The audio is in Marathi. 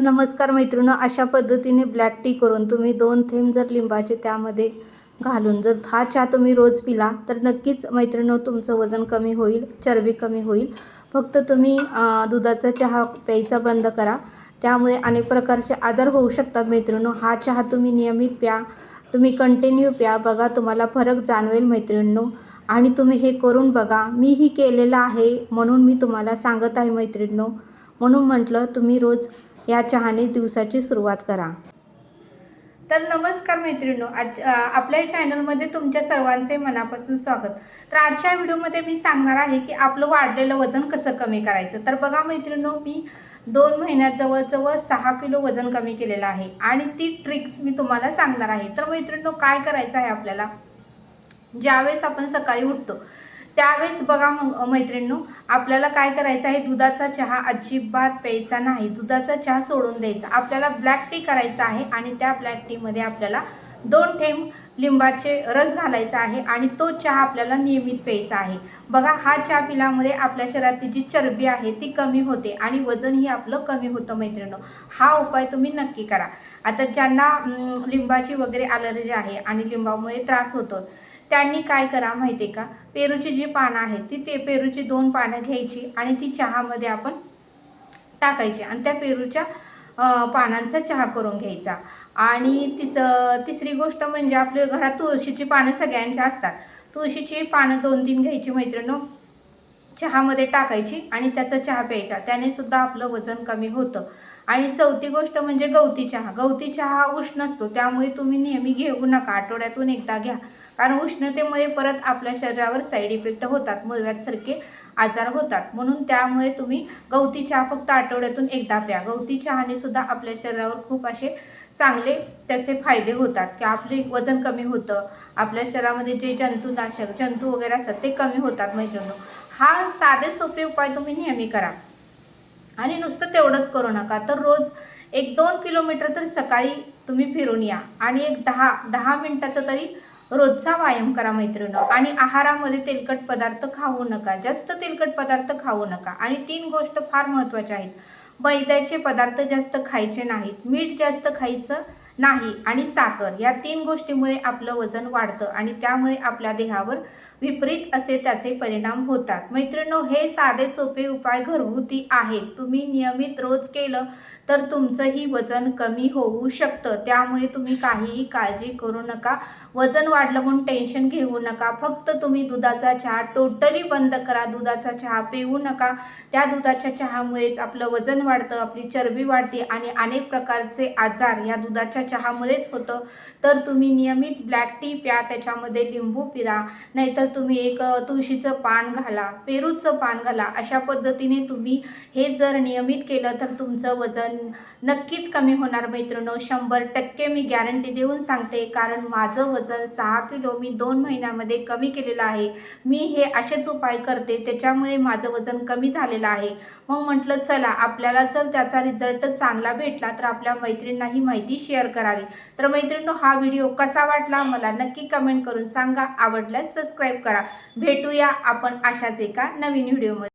नमस्कार मैत्रिणींनो, अशा पद्धतीने ब्लॅक टी करून तुम्ही 2 थेंब जर लिंबाचे त्यामध्ये घालून जर हा चहा तुम्ही रोज पिला तर नक्कीच मैत्रिणींनो तुमचं वजन कमी होईल, चरबी कमी होईल। फक्त तुम्ही दुधाचा चहा प्यायचा बंद करा, त्यामुळे अनेक प्रकारचे आजार होऊ शकतात मैत्रिणींनो। हा चहा तुम्ही नियमित प्या, तुम्ही कंटिन्यू प्या, बघा तुम्हाला फरक जाणवेल मैत्रिणींनो। आणि तुम्ही हे करून बघा, मीही केलेलं आहे म्हणून मी तुम्हाला सांगत आहे मैत्रिणींनो। म्हणून म्हटलं तुम्ही रोज या चहाने दिवसाची सुरुवात करा। तर नमस्कार मैत्रिणींनो, आज आपल्या चॅनलमध्ये तुमच्या सर्वांचे मनापासून स्वागत। तर आजच्या व्हिडिओमध्ये मी सांगणार आहे की आपलं वाढलेलं वजन कसं कमी करायचं। तर बघा मैत्रिणींनो, मी 2 महिन्यात जवळजवळ 6 किलो वजन कमी केलेलं आहे आणि ती ट्रिक्स मी तुम्हाला सांगणार आहे। तर मैत्रिणींनो, काय करायचं आहे आपल्याला, ज्यावेळेस आपण सकाळी उठतो त्यावेळेस बघा मैत्रिणींनो, आपल्याला काय करायचं आहे, दुधाचा चहा अजिबात प्यायचा नाही, दुधाचा चहा सोडून द्यायचा। आपल्याला ब्लॅक टी करायचा आहे आणि त्या ब्लॅक टीमध्ये आपल्याला 2 थेंब लिंबाचे रस घालायचा आहे आणि तो चहा आपल्याला नियमित प्यायचा आहे। बघा, हा चहा पिल्यामुळे आपल्या शरीरातली जी चरबी आहे ती कमी होते आणि वजनही आपलं कमी होतं मैत्रिणींनो। हा उपाय तुम्ही नक्की करा। आता ज्यांना लिंबाची वगैरे ॲलर्जी आहे आणि लिंबामुळे त्रास होतो त्यांनी काय करा माहिती आहे का, पेरूची जी पानं आहेत ती पेरूची 2 पानं घ्यायची आणि ती चहामध्ये आपण टाकायची आणि त्या पेरूच्या पानांचा चहा करून घ्यायचा। आणि तिसरी गोष्ट म्हणजे आपल्या घरात तुळशीची पानं सगळ्यांच्या असतात, तुळशीची पानं 2-3 घ्यायची मैत्रिणींनो, चहामध्ये टाकायची आणि त्याचा चहा प्यायचा, त्याने सुद्धा आपलं वजन कमी होतं। आणि चौथी गोष्ट म्हणजे गवती चहा। गवती चहा उष्ण असतो, त्यामुळे तुम्ही नेहमी घेऊ नका, आठवड्यातून एकदा घ्या, कारण उष्णतेमुळे परत आपल्या शरीरावर साईड इफेक्ट होतात, मूळव्याधसारखे आजार होतात। म्हणून त्यामुळे तुम्ही गवती चहा फक्त आठवड्यातून एकदा प्या। गवती चहाने सुद्धा आपल्या शरीरावर खूप असे चांगले त्याचे फायदे होतात की आपले वजन कमी होतं, आपल्या शरीरामध्ये जे जंतू वगैरे असतात ते कमी होतात मैत्रिणींनो। हा साधे सोपे उपाय तुम्ही नेहमी करा आणि नुसतं तेवढंच करू नका, तर रोज 1-2 किलोमीटर तर सकाळी तुम्ही फिरून या आणि एक 10 मिनिटाचा तरी रोजचा व्यायाम करा मैत्रिणींनो। आणि आहारामध्ये तेलकट पदार्थ खाऊ नका, जास्त तेलकट पदार्थ खाऊ नका। आणि 3 गोष्ट फार महत्त्वाच्या आहेत, मैद्याचे पदार्थ जास्त खायचे नाहीत, मीठ जास्त खायचं नाही आणि साखर, या 3 गोष्टीमुळे आपलं वजन वाढतं आणि त्यामुळे आपल्या देहावर विपरीत असे त्याचे परिणाम होतात मैत्रिणींनो। हे साधे सोपे उपाय घरगुती आहेत, तुम्ही नियमित रोज केलं तर तुमचंही वजन कमी होऊ शकतं। त्यामुळे तुम्ही काहीही काळजी करू नका, वजन वाढलं म्हणून टेन्शन घेऊ नका। फक्त तुम्ही दुधाचा चहा टोटली बंद करा, दुधाचा चहा पिऊ नका। त्या दुधाच्या चहामुळेच आपलं वजन वाढतं, आपली चरबी वाढते आणि अनेक प्रकारचे आजार या दुधाच्या चहामुळेच होतं। तर तुम्ही नियमित ब्लॅक टी प्या, त्याच्यामध्ये लिंबू पिरा, नाहीतर तुम्ही एक तुळशीचं पान घाला, पेरूचं पान घाला। अशा पद्धतीने तुम्ही हे जर नियमित केलं तर तुमचं वजन नक्कीच कमी होणार मैत्रिणींनो, 100% मी गॅरंटी देऊन सांगते, कारण माझं वजन 6 किलो मी 2 महिन्यामध्ये कमी केलेलं आहे। मी हे असेच उपाय करते, त्याच्यामुळे माझं वजन कमी झालेलं आहे। मग म्हटलं चला, आपल्याला जर त्याचा रिझल्ट चांगला भेटला तर आपल्या मैत्रिणींनाही माहिती शेअर करावी। तर मैत्रिणींनो, हा व्हिडिओ कसा वाटला मला नक्की कमेंट करून सांगा, आवडल्यास सबस्क्राईब करा। भेटूया आपण अशाच एका नवीन व्हिडिओमध्ये।